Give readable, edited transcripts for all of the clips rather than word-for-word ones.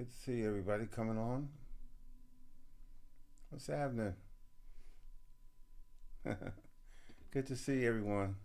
Good to see everybody coming on. What's happening? Good to see everyone.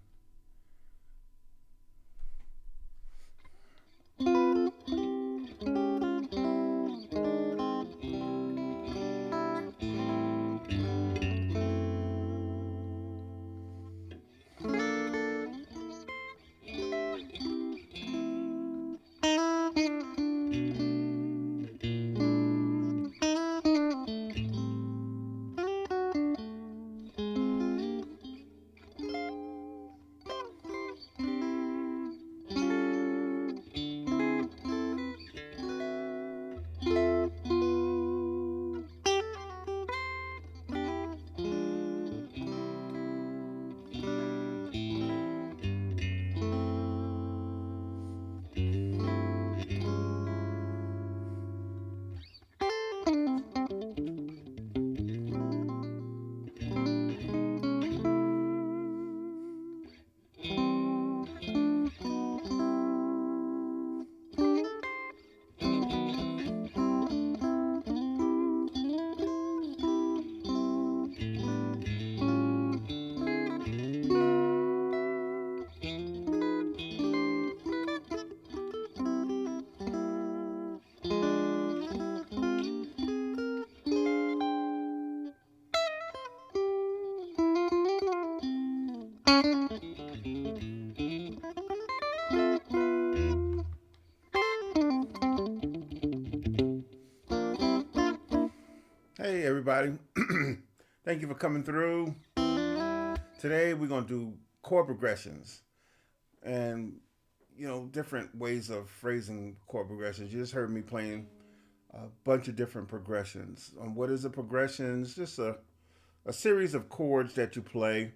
Hey everybody. Thank you for coming through. Today we're going to do chord progressions and different ways of phrasing chord progressions. You just heard me playing a bunch of different progressions. What is a progression? It's just a series of chords that you play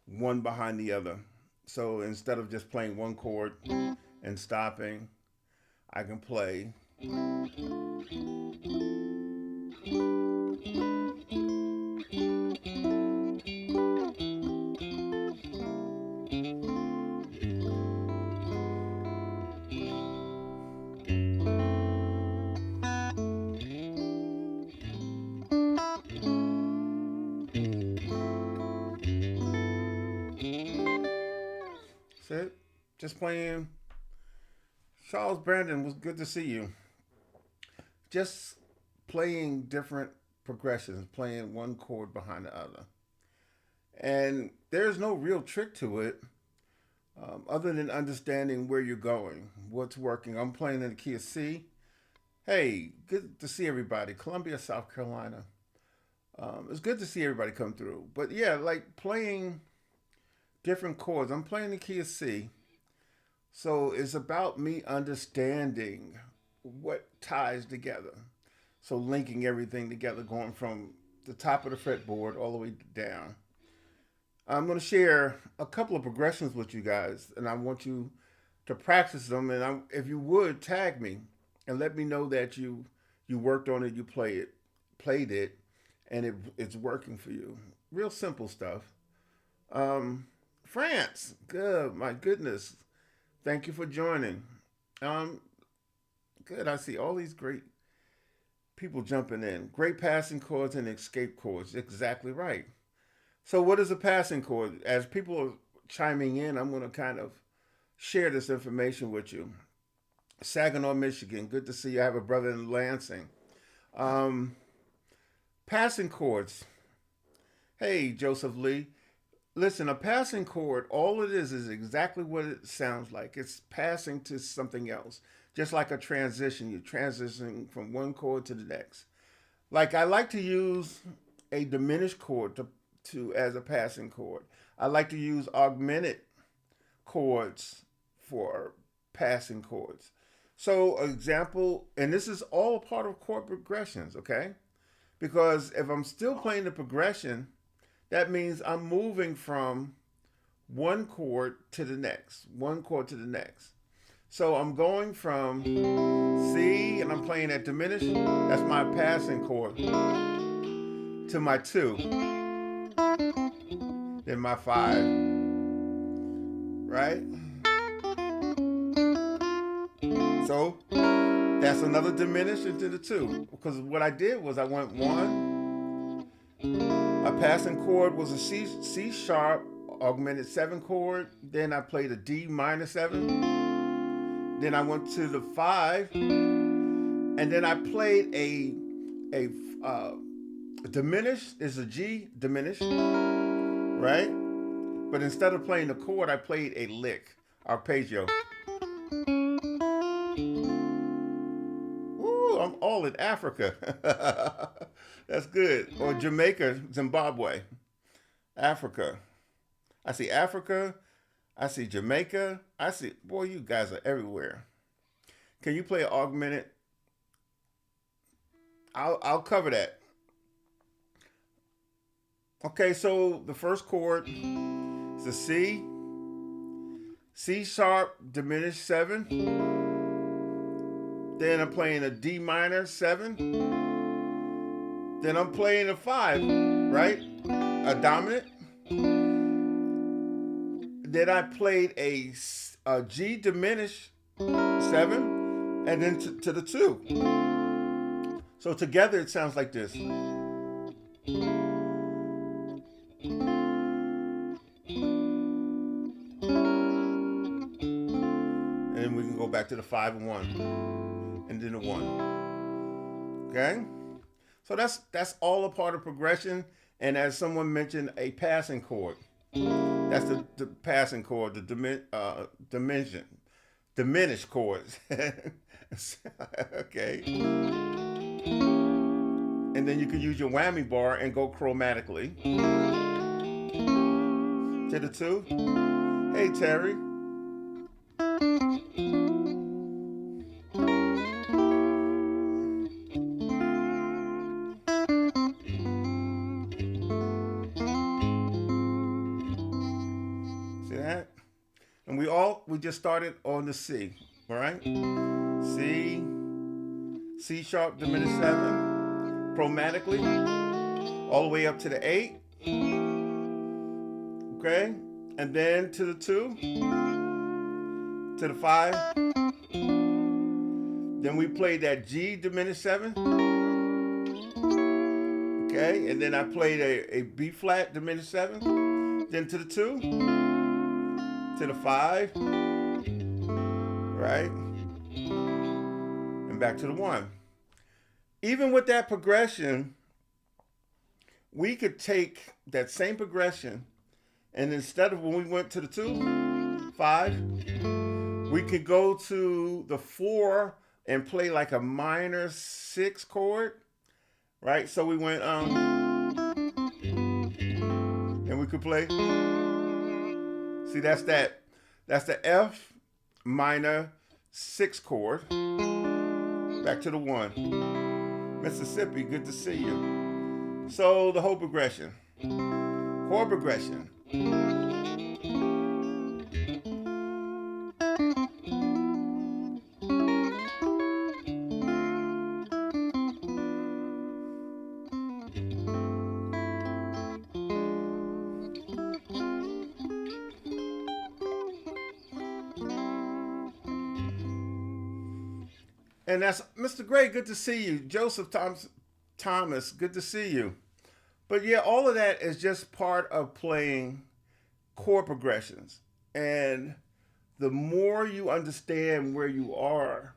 one behind the other. So instead of just playing one chord and stopping, I can play it. Just playing. Charles Brandon, was good to see you. Just playing different progressions, playing one chord behind the other. And there's no real trick to it other than understanding where you're going, what's working. I'm playing in the key of C. Hey, good to see everybody. Columbia, South Carolina. It's good to see everybody come through. But yeah, like playing different chords. I'm playing the key of C. So it's about me understanding what ties together. So linking everything together, going from the top of the fretboard all the way down. I'm going to share a couple of progressions with you guys, and I want you to practice them. And if you would tag me and let me know that you worked on it, you played it, and it's working for you. Real simple stuff. France, good. My goodness, thank you for joining. Um, Good. I see all these great people jumping in. Great passing chords and escape chords. Exactly right. So, what is a passing chord? As people are chiming in, I'm going to kind of share this information with you. Saginaw, Michigan. Good to see you. I have a brother in Lansing. Um, Passing chords. Hey, Joseph Lee. Listen, a passing chord, all it is exactly what it sounds like. It's passing to something else. Just like a transition, you're transitioning from one chord to the next. Like I like to use a diminished chord to as a passing chord. I like to use augmented chords for passing chords. So, example, and this is all a part of chord progressions, okay? Because if I'm still playing the progression, that means I'm moving from one chord to the next, one chord to the next. So I'm going from C and I'm playing at diminished. That's my passing chord to my two, then my five, right? So That's another diminished into the 2. Because what I did was I went 1. A passing chord was a C sharp augmented 7 chord. Then I played a D minor 7. Then I went to the 5. And then I played a diminished, is a G diminished, right? But instead of playing the chord, I played a lick, arpeggio. Ooh, I'm all in Africa. That's good. Or Jamaica, Zimbabwe, Africa. I see Africa. I see Jamaica. I see, boy, you guys are everywhere. Can you play augmented? I'll cover that. Okay, so the first chord is a C sharp diminished 7. Then I'm playing a D minor 7. Then I'm playing a 5, right? A dominant. Then I played a G diminished 7, and then to the 2. So together it sounds like this. And we can go back to the 5 and 1. And then the 1. Okay? So that's all a part of progression. And as someone mentioned, a passing chord. That's the passing chord, the diminished chords. Okay. And then you can use your whammy bar and go chromatically. To the 2. Hey, Terry. See that? And we just started on the C, all right? C sharp diminished 7, chromatically, all the way up to the 8, okay? And then to the 2, to the 5. Then we played that G diminished 7, okay? And then I played a B flat diminished 7, then to the 2, to the 5, right? And back to the 1. Even with that progression, we could take that same progression, and instead of when we went to the 2, 5, we could go to the 4 and play like a minor 6 chord, right? So we went and we could play. See, that's the F minor 6 chord. Back to the 1. Mississippi, good to see you. So the whole progression. Chord progression. And that's Mr. Gray, good to see you. Joseph Thomas, good to see you. But yeah, all of that is just part of playing chord progressions. And the more you understand where you are,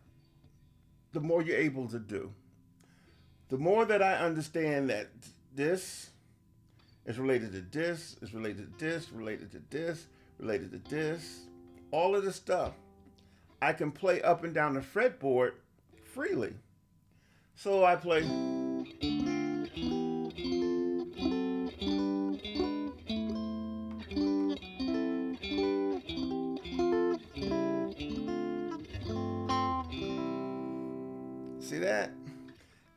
the more you're able to do. The more that I understand that this is related to this, is related to this, related to this, related to this, all of this stuff, I can play up and down the fretboard freely. So I play. See that?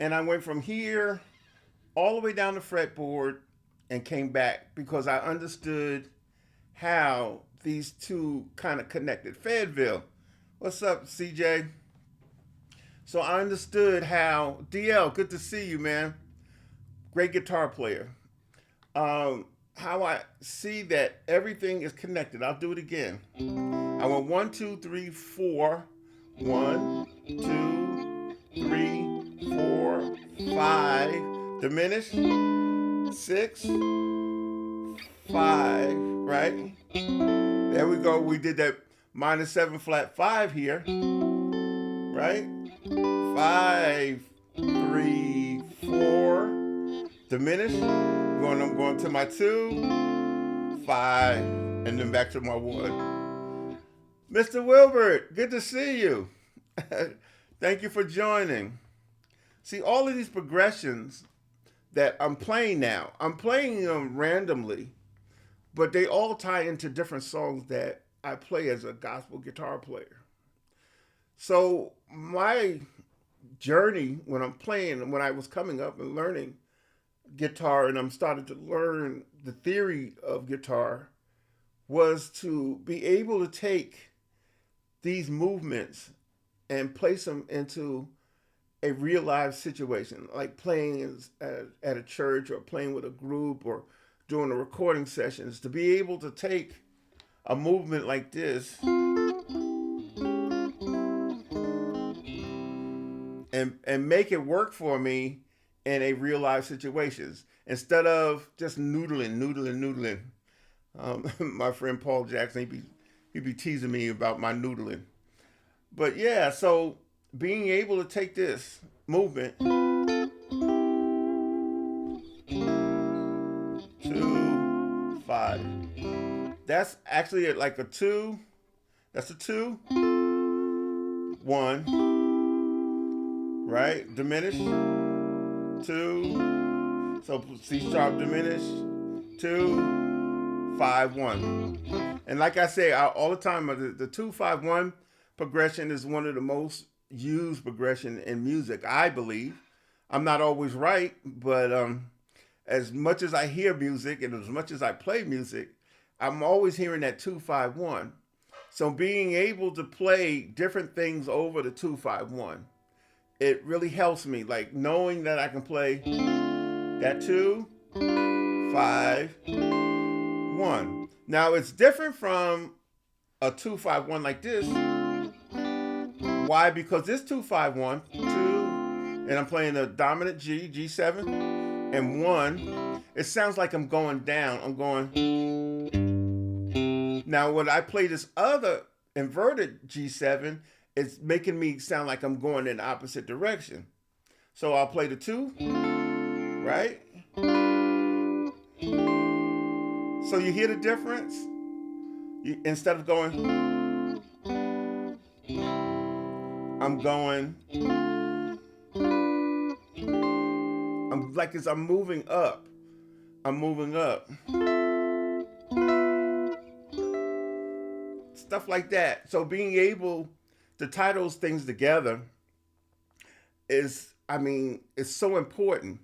And I went from here all the way down the fretboard and came back because I understood how these two kind of connected. Fayetteville, what's up, CJ? So I understood how, DL, good to see you, man. Great guitar player. How I see that everything is connected. I'll do it again. I went 1, 2, 3, 4. 1, 2, 3, 4, 5, diminish, 6, 5, right? There we go. We did that minor 7 flat 5 here, right? 5, 3, 4, diminish. I'm going to my 2, 5, and then back to my 1. Mr. Wilbert, good to see you. Thank you for joining. See, all of these progressions that I'm playing now, I'm playing them randomly, but they all tie into different songs that I play as a gospel guitar player. So my journey when I'm playing, when I was coming up and learning guitar and I'm starting to learn the theory of guitar, was to be able to take these movements and place them into a real live situation, like playing at a church or playing with a group or doing the recording sessions, to be able to take a movement like this and make it work for me in a real life situations instead of just noodling. My friend Paul Jackson, he'd be teasing me about my noodling. But yeah, so being able to take this movement, 2, 5. That's actually like a 2. That's a 2, 1, right? Diminish, 2. So C sharp diminish, 2, 5, 1. And like I say, all the time, the 2, 5, 1 progression is one of the most used progression in music, I believe. I'm not always right, but as much as I hear music and as much as I play music, I'm always hearing that 2, 5, 1. So being able to play different things over the 2, 5, 1, it really helps me. Like knowing that I can play that 2, 5, 1. Now it's different from a 2, 5, 1 like this. Why? Because this 2, 5, 1, 2, and I'm playing a dominant G, G7, and 1. It sounds like I'm going down. I'm going. Now, when I play this other inverted G7, it's making me sound like I'm going in the opposite direction. So I'll play the 2, right? So you hear the difference? Instead of going, I'm going, I'm like as I'm moving up. I'm moving up. Stuff like that. So being able to tie those things together is, it's so important.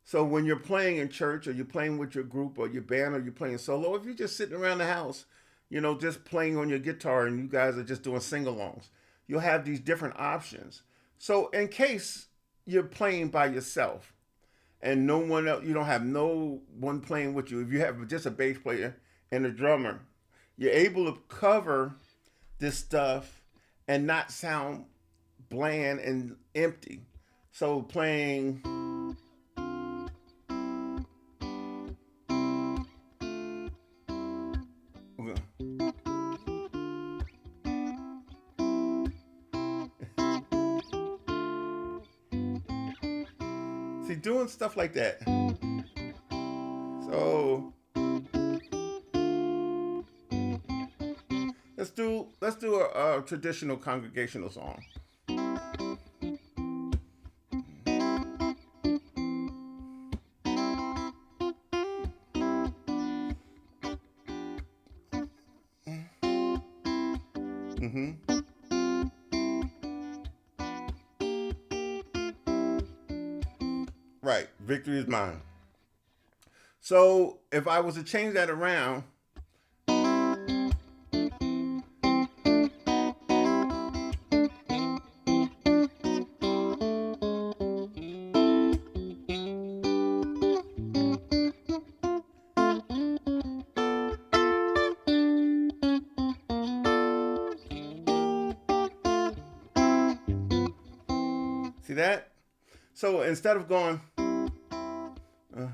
So when you're playing in church or you're playing with your group or your band or you're playing solo, if you're just sitting around the house, just playing on your guitar and you guys are just doing sing-alongs, you'll have these different options. So in case you're playing by yourself and no one else, you don't have no one playing with you, if you have just a bass player and a drummer, you're able to cover this stuff and not sound bland and empty. So playing see, doing stuff like that. So let's do a traditional congregational song. Right, victory is mine. So if I was to change that around, that? So instead of going, uh,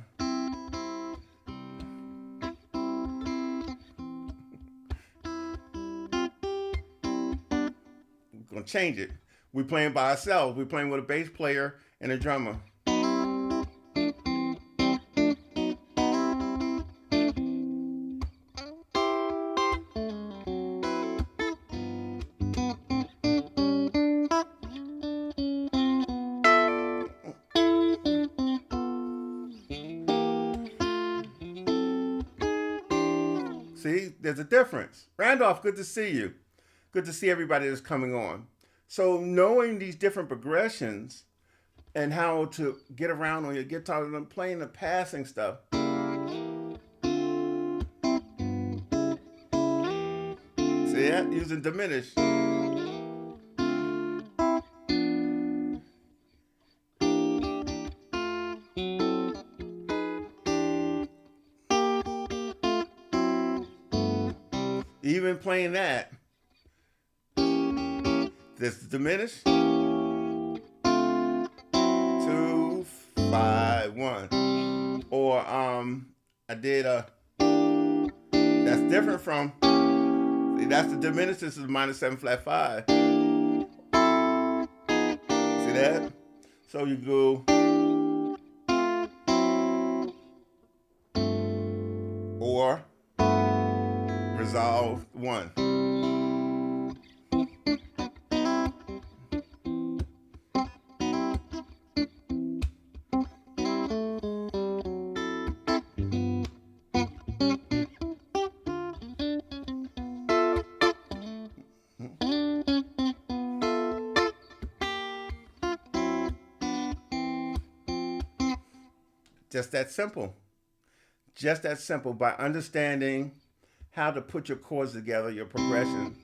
we're gonna change it. We're playing by ourselves. We're playing with a bass player and a drummer. See, there's a difference. Randolph, good to see you. Good to see everybody that's coming on. So knowing these different progressions and how to get around on your guitar and playing the passing stuff. See that? Using diminish. Even playing that. This is diminish. 2, 5, 1. Or I did that's different from, see, that's the diminished. This is minor 7 flat 5. See that? So you go, or resolve 1. Just that simple. Just that simple. By understanding how to put your chords together, your progression.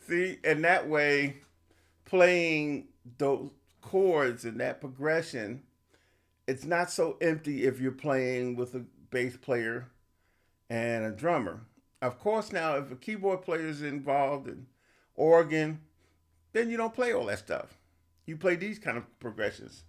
See, and that way, playing those chords and that progression, it's not so empty if you're playing with a bass player and a drummer. Of course, now if a keyboard player is involved in organ, then you don't play all that stuff. You play these kind of progressions.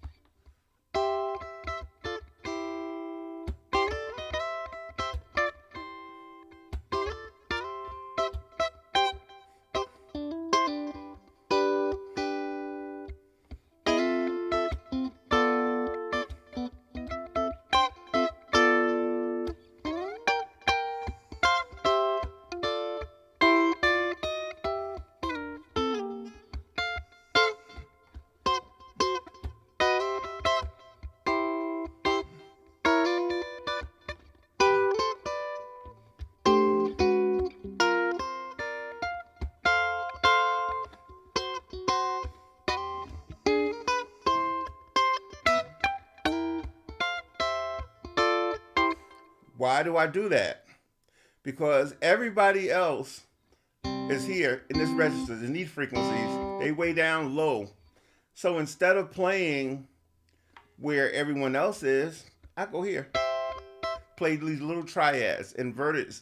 Why do I do that? Because everybody else is here in this register, in these frequencies. They way down low. So instead of playing where everyone else is, I go here. Play these little triads, inverted.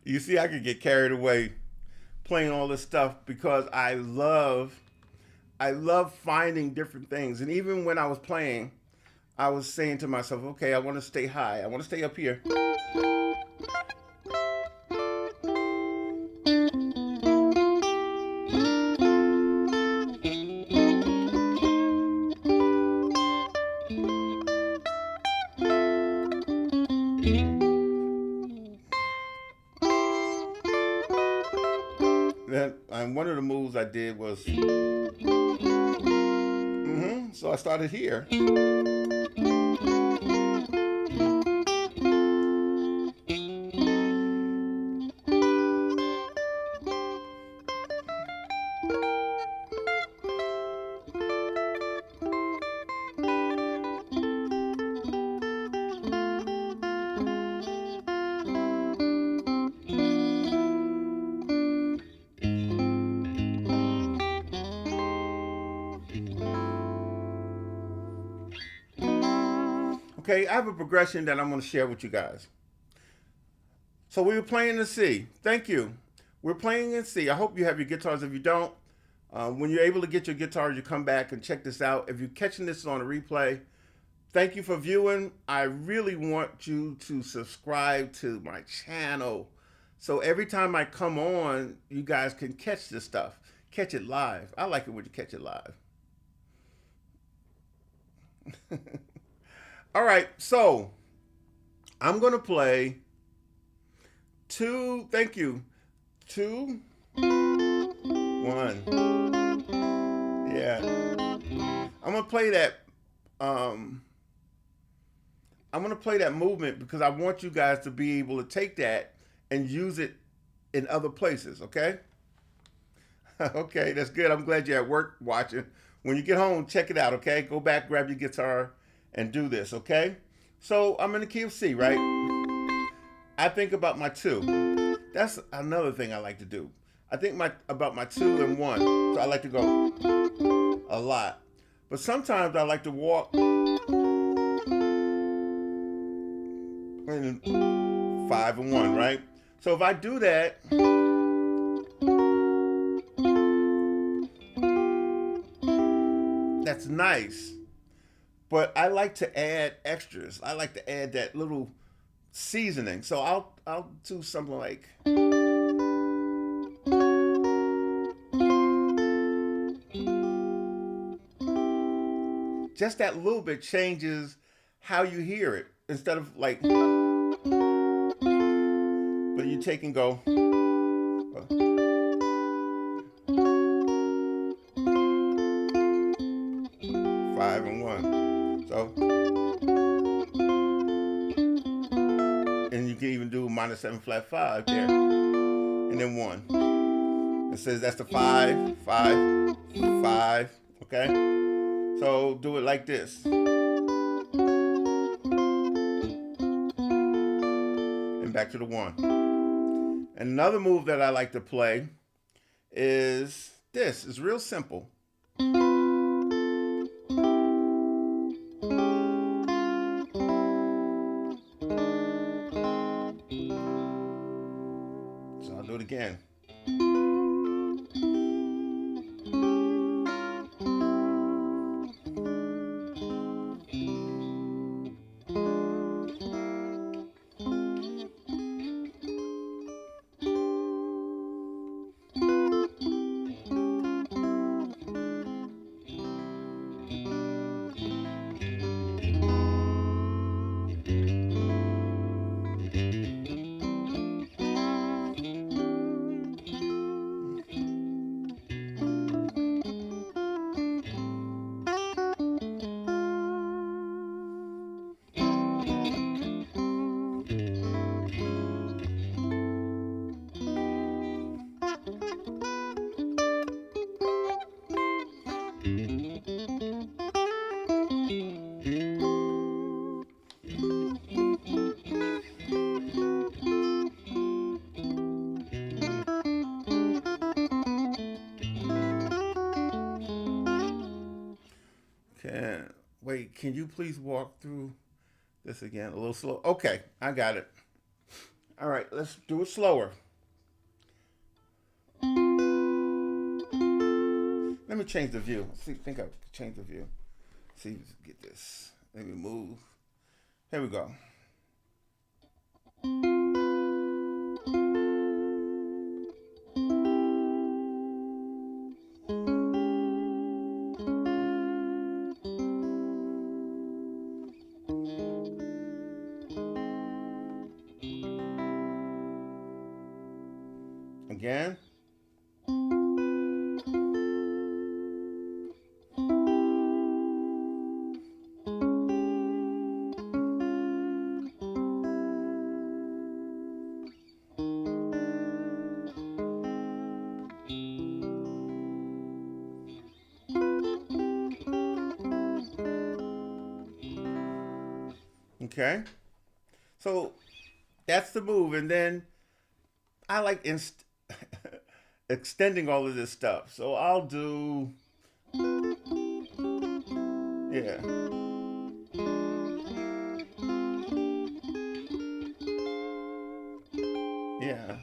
You see, I could get carried away playing all this stuff because I love finding different things. And even when I was playing, I was saying to myself, okay, I want to stay high. I want to stay up here. And one of the moves I did was, so I started here. Okay, I have a progression that I'm going to share with you guys. So we were playing in C. Thank you. We're playing in C. I hope you have your guitars. If you don't, when you're able to get your guitars, you come back and check this out. If you're catching this on a replay, thank you for viewing. I really want you to subscribe to my channel. So every time I come on, you guys can catch this stuff. Catch it live. I like it when you catch it live. All right, so I'm going to play two, thank you, 2, 1. Yeah. I'm going to play that I'm going to play that movement because I want you guys to be able to take that and use it in other places, okay? Okay, that's good. I'm glad you're at work watching. When you get home, check it out, okay? Go back, grab your guitar, and do this, okay? So I'm in the key of C, right? I think about my 2. That's another thing I like to do. I think about my 2 and 1. So I like to go a lot. But sometimes I like to walk in 5 and 1, right? So if I do that, that's nice. But I like to add extras. I like to add that little seasoning. So I'll do something like just that little bit changes how you hear it. Instead of like, but you take and go 5 and 1. So, and you can even do minor 7 flat 5 there, and then 1. It says that's the 5, 5, 5. Okay, so do it like this, and back to the 1. Another move that I like to play is this. It's real simple. So I'll do it again. Wait, can you please walk through this again a little slow? Okay, I got it. All right, let's do it slower. Let me change the view. See, think I can change the view. See, get this. Let me move. Here we go. Again. Okay. So that's the move. And then I like extending all of this stuff. So I'll do, yeah. Yeah.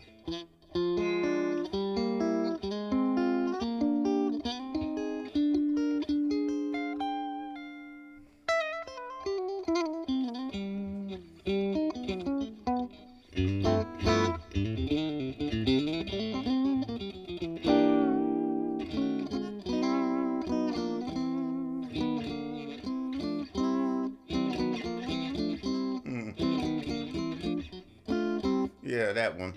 Yeah, that one.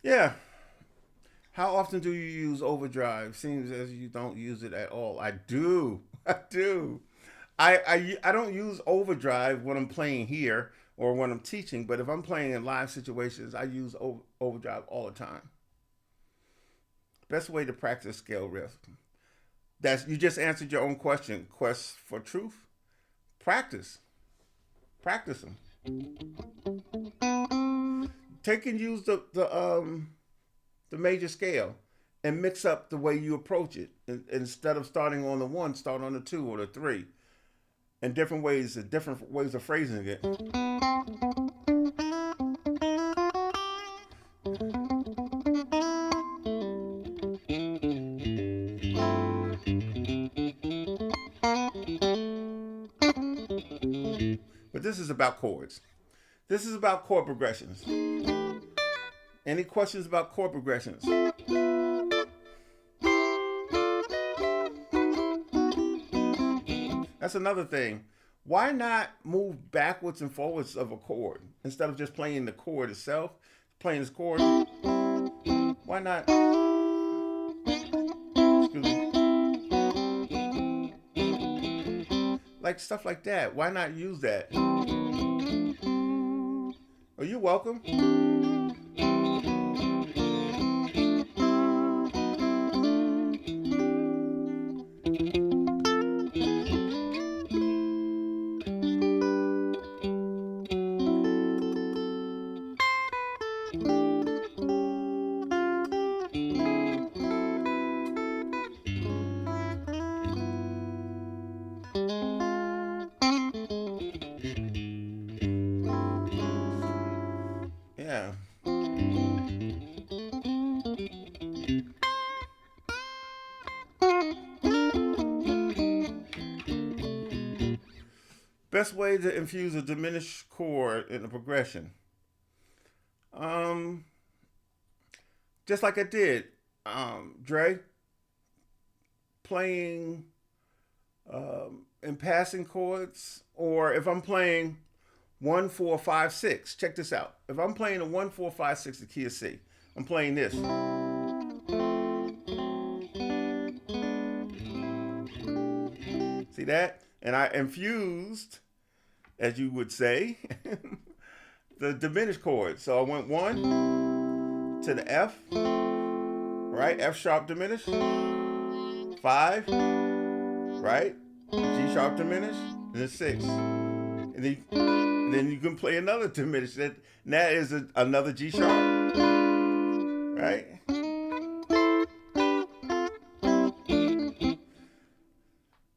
Yeah. How often do you use overdrive? Seems as you don't use it at all. I do. I do. I don't use overdrive when I'm playing here or when I'm teaching, but if I'm playing in live situations, I use overdrive all the time. Best way to practice scale riff. That's you just answered your own question. Quest for truth. Practice. Practice them. Take and use the major scale and mix up the way you approach it. Instead of starting on the one, start on the two or the three. And different ways of phrasing it. But this is about chords. This is about chord progressions. Any questions about chord progressions? That's another thing. Why not move backwards and forwards of a chord instead of just playing the chord itself, playing this chord? Why not? Excuse me. Like stuff like that. Why not use that? Oh, you're welcome. Yeah. Best way to infuse a diminished chord in a progression. Um, just like I did, Dre, playing in passing chords, or if I'm playing 1 4 5 6. Check this out. If I'm playing a 1 4 5 6, the key of C, I'm playing this. See that? And I infused as you would say, the diminished chord. So I went 1 to the F, right? F sharp diminished. 5, right? G sharp diminished, and then 6. And then you can play another diminished. That is another G sharp, right?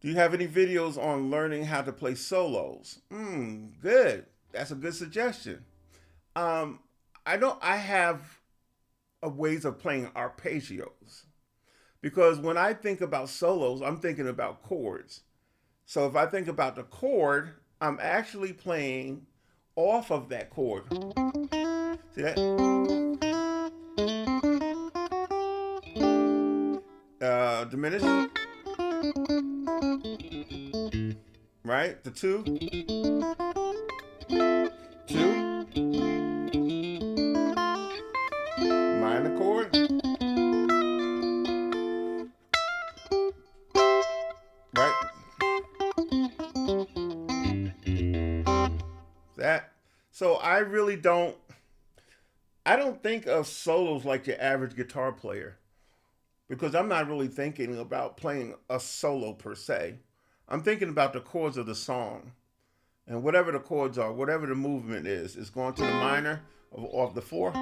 Do you have any videos on learning how to play solos? Good. That's a good suggestion. I have ways of playing arpeggios because when I think about solos, I'm thinking about chords. So if I think about the chord, I'm actually playing off of that chord. See that? Diminished. Right? The 2. 2. Minor chord. Right? That. So I don't think of solos like your average guitar player because I'm not really thinking about playing a solo per se. I'm thinking about the chords of the song. And whatever the chords are, whatever the movement is going to the minor of the 4.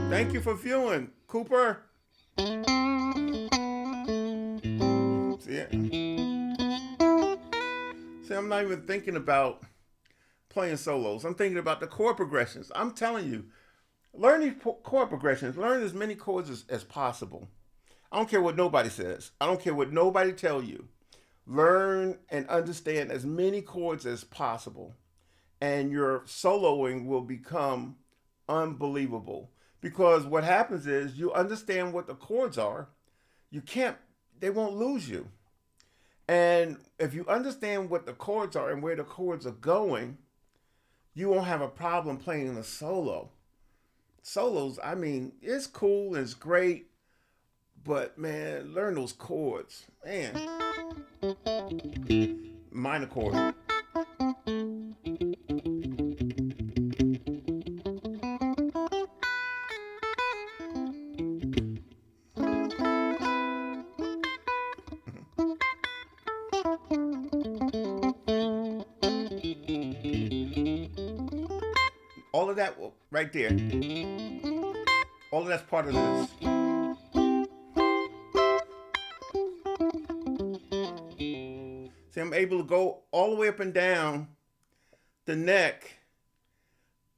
Thank you for viewing, Cooper. See, I'm not even thinking about playing solos. I'm thinking about the chord progressions. I'm telling you, learn these chord progressions. Learn as many chords as possible. I don't care what nobody says. I don't care what nobody tell you. Learn and understand as many chords as possible. And your soloing will become unbelievable. Because what happens is you understand what the chords are. They won't lose you. And if you understand what the chords are and where the chords are going, you won't have a problem playing the solo. Solos, I mean, it's cool and it's great, but man, learn those chords. Man. Minor chord. All of that right there. All of that's part of this. See, I'm able to go all the way up and down the neck,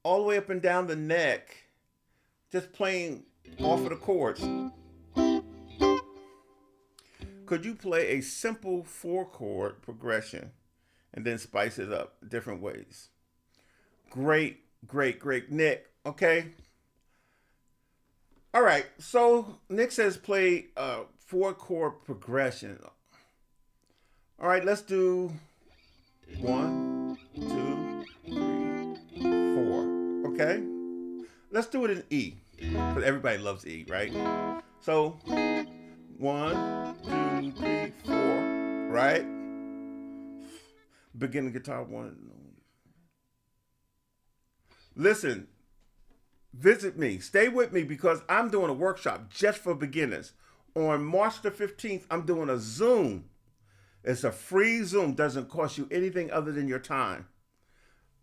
all the way up and down the neck, just playing off of the chords. Could you play a simple 4-chord progression and then spice it up different ways? Great, Nick. Okay. All right. So Nick says play a 4-chord progression. All right. Let's do 1, 2, 3, 4. Okay. Let's do it in E. Because everybody loves E, right? So 1, 2, 3, 4. Right? Beginning guitar 1. Listen, visit me, stay with me because I'm doing a workshop just for beginners. On March the 15th, I'm doing a Zoom. It's a free Zoom, doesn't cost you anything other than your time.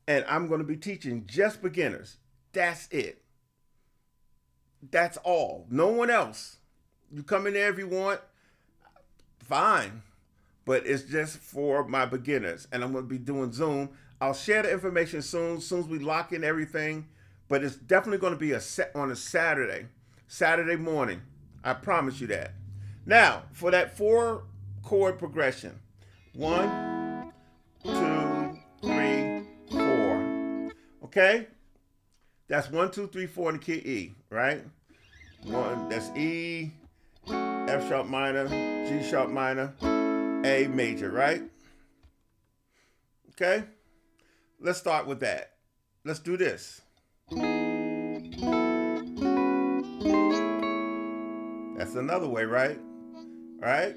And I'm going to be teaching just beginners. That's it. That's all. No one else. You come in there if you want, fine. But it's just for my beginners. And I'm going to be doing Zoom. I'll share the information soon as we lock in everything. But it's definitely going to be on a Saturday morning. I promise you that. Now, for that 4-chord progression. 1, 2, 3, 4. Okay? That's 1, 2, 3, 4 in the key E, right? That's E, F sharp minor, G sharp minor, A major, right? Okay? Let's start with that. Let's do this. That's another way, right? Right?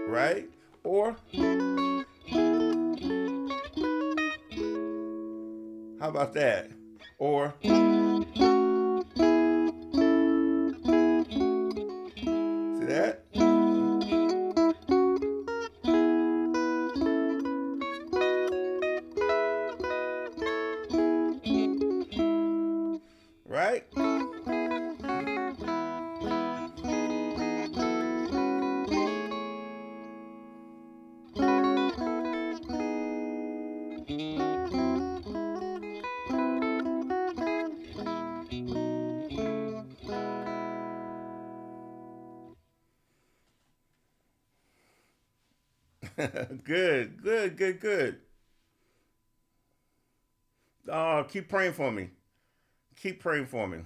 Right? Or how about that? Or see that? Right? Good, good, good, good. Oh, keep praying for me. Keep praying for me.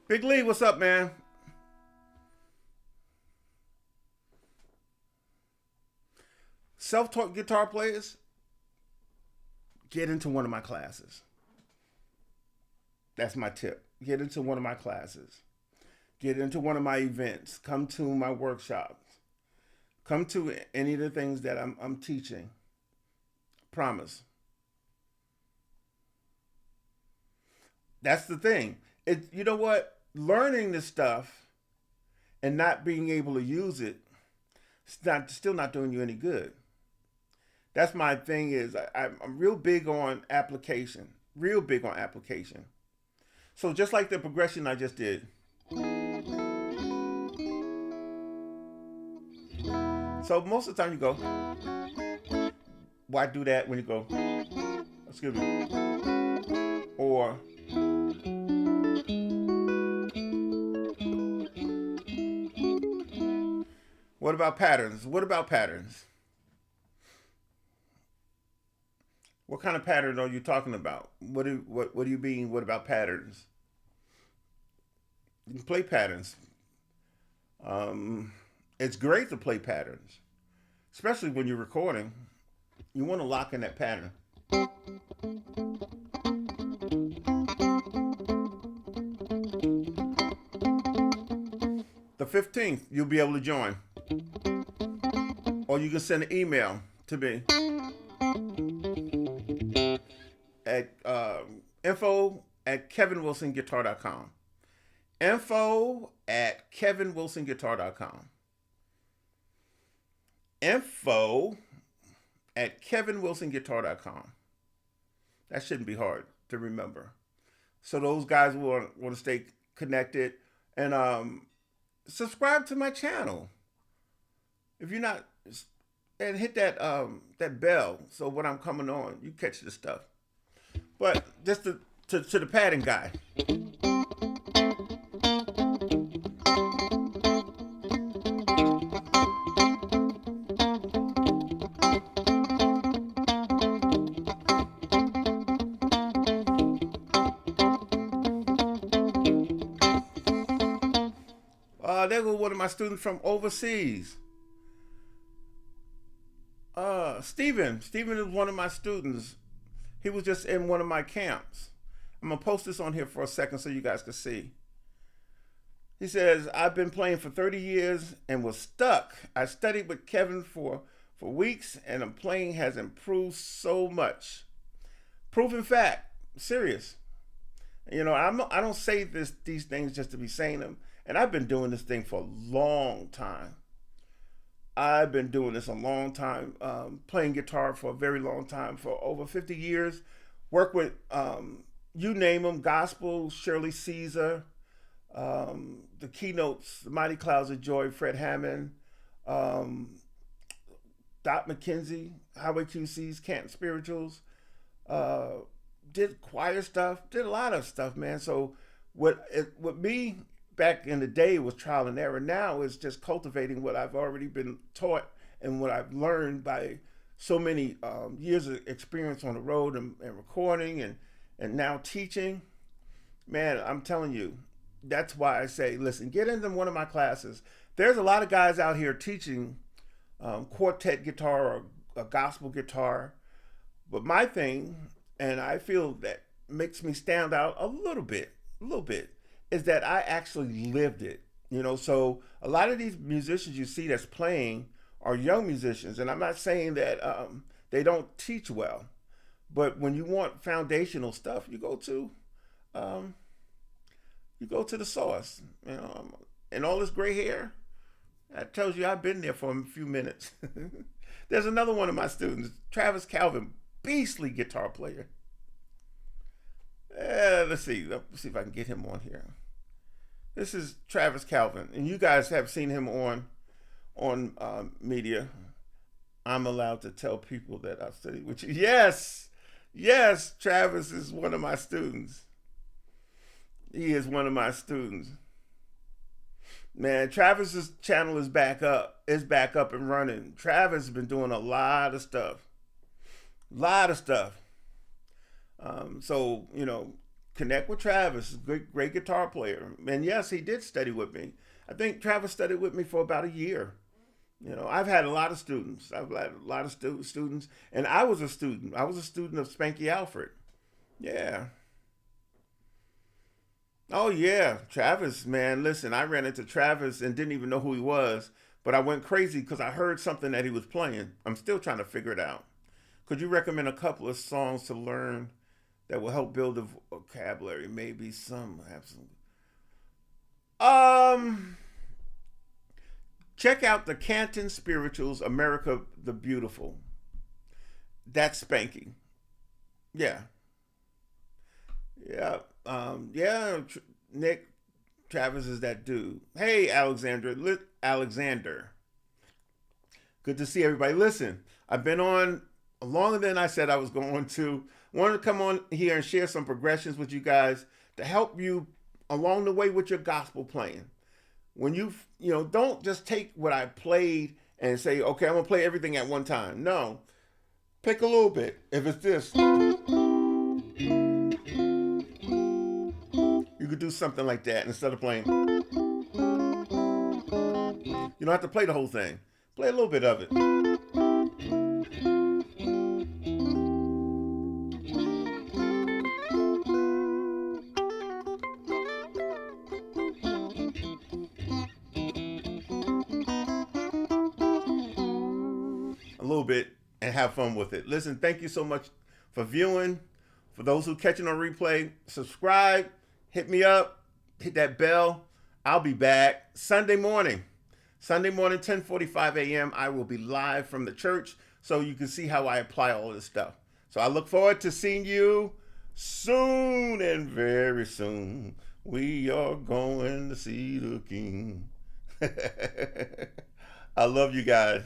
Big Lee, what's up, man? Self-taught guitar players, get into one of my classes. That's my tip. Get into one of my classes. Get into one of my events. Come to my workshops. Come to any of the things that I'm teaching. Promise. That's the thing. You know what? Learning this stuff and not being able to use it, still not doing you any good. That's my thing is I'm real big on application. Real big on application. So just like the progression I just did. So most of the time you go, why do that when you go, excuse me, or what about patterns? What about patterns? What kind of pattern are you talking about? What do you mean? What about patterns? You can play patterns. It's great to play patterns, especially when you're recording. You want to lock in that pattern. The 15th, you'll be able to join. Or you can send an email to me at info@kevinwilsonguitar.com. Info@kevinwilsonguitar.com. Info@kevinwilsonguitar.com. That shouldn't be hard to remember. So those guys will want to stay connected and subscribe to my channel. If you're not, and hit that that bell so when I'm coming on, you catch the stuff. But just to the pattern guy. There goes one of my students from overseas. Steven is one of my students. He was just in one of my camps. I'm gonna post this on here for a second so you guys can see. He says, I've been playing for 30 years and was stuck. I studied with Kevin for weeks and the playing has improved so much. Proven fact, serious. You know, I don't say these things just to be saying them. And I've been doing this thing for a long time. I've been doing this a long time, playing guitar for a very long time, for over 50 years. Work with, you name them, gospel, Shirley Caesar, the keynotes, the Mighty Clouds of Joy, Fred Hammond, Dot McKenzie, Highway QC's, Canton Spirituals, did choir stuff, did a lot of stuff, man. So what me back in the day was trial and error. Now it's just cultivating what I've already been taught and what I've learned by so many years of experience on the road and recording and now teaching, man, I'm telling you, that's why I say, listen, get into one of my classes. There's a lot of guys out here teaching quartet guitar or a gospel guitar, but my thing, and I feel that makes me stand out a little bit, is that I actually lived it. So a lot of these musicians you see that's playing are young musicians, and I'm not saying that they don't teach well, but when you want foundational stuff, you go to the source. And all this gray hair, that tells you I've been there for a few minutes. There's another one of my students, Travis Calvin, beastly guitar player. Let's see if I can get him on here. This is Travis Calvin, and you guys have seen him on media. I'm allowed to tell people that I've studied with you. Yes, Travis is one of my students. He is one of my students. Man, Travis's channel is back up. It's back up and running. Travis has been doing a lot of stuff. So, connect with Travis. Great guitar player. And yes, he did study with me. I think Travis studied with me for about a year. I've had a lot of students. Students. And I was a student. I was a student of Spanky Alfred. Yeah. Oh, yeah. Travis, man. Listen, I ran into Travis and didn't even know who he was. But I went crazy because I heard something that he was playing. I'm still trying to figure it out. Could you recommend a couple of songs to learn that will help build the vocabulary? Maybe have some. Check out the Canton Spirituals, America the Beautiful. That's Spanky. Yeah. Nick, Travis is that dude. Hey, Alexander. Good to see everybody. Listen, I've been on longer than I said I was going to. Wanted to come on here and share some progressions with you guys to help you along the way with your gospel playing. When don't just take what I played and say, okay, I'm going to play everything at one time. No. Pick a little bit. If it's this, you could do something like that instead of playing. You don't have to play the whole thing. Play a little bit of it. A little bit and have fun with it. Listen, thank you so much for viewing. For those who catching on replay, subscribe, hit me up, hit that bell. I'll be back Sunday morning, 10:45 a.m. I will be live from the church so you can see how I apply all this stuff. So I look forward to seeing you soon, and very soon we are going to see the King. I love you guys.